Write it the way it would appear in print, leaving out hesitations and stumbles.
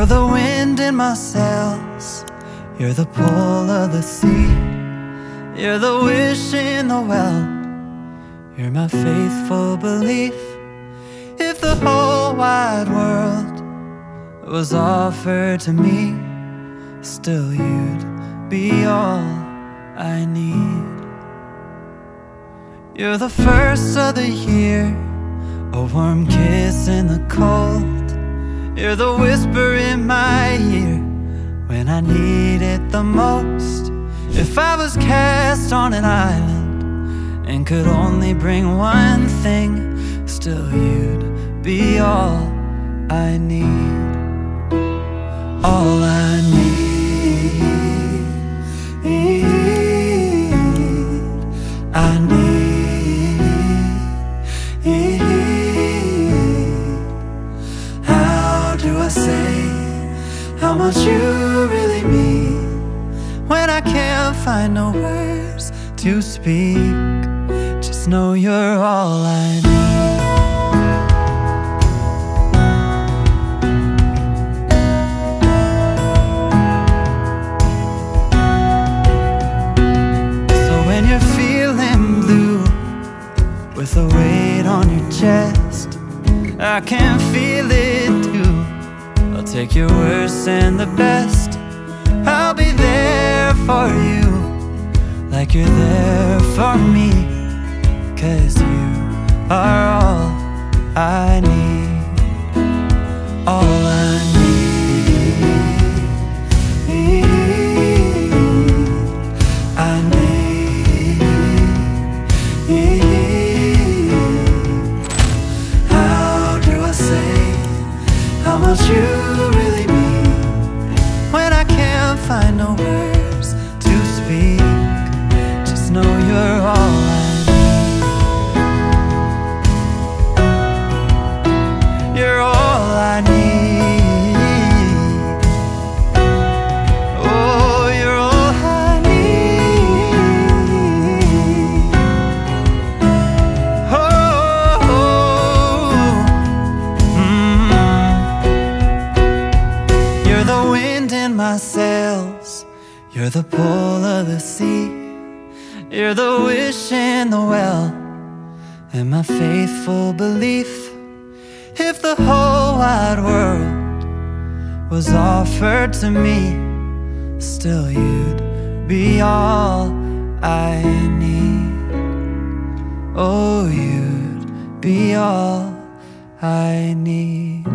You're the wind in my sails, you're the pull of the sea, you're the wish in the well, you're my faithful belief. If the whole wide world was offered to me, still you'd be all I need. You're the first of the year, a warm kiss in the cold. You're the whisper in my ear when I need it the most. If I was cast on an island and could only bring one thing, still you'd be all I need. All I need, I need. How do I say how much you really mean when I can't find no words to speak? Just know you're all I need. With a weight on your chest, I can feel it too. I'll take your worst and the best. I'll be there for you, like you're there for me, 'cause you are all I need. All I need, I need. How much you really mean when I can't find no words to speak. Just know you're all I need. You're all I need. Oh, you're all I need. Oh, You're the wind in my sails, you're the pull of the sea, you're the wish in the well, and my faithful belief. If the whole wide world was offered to me, still you'd be all I need. Oh, you'd be all I need.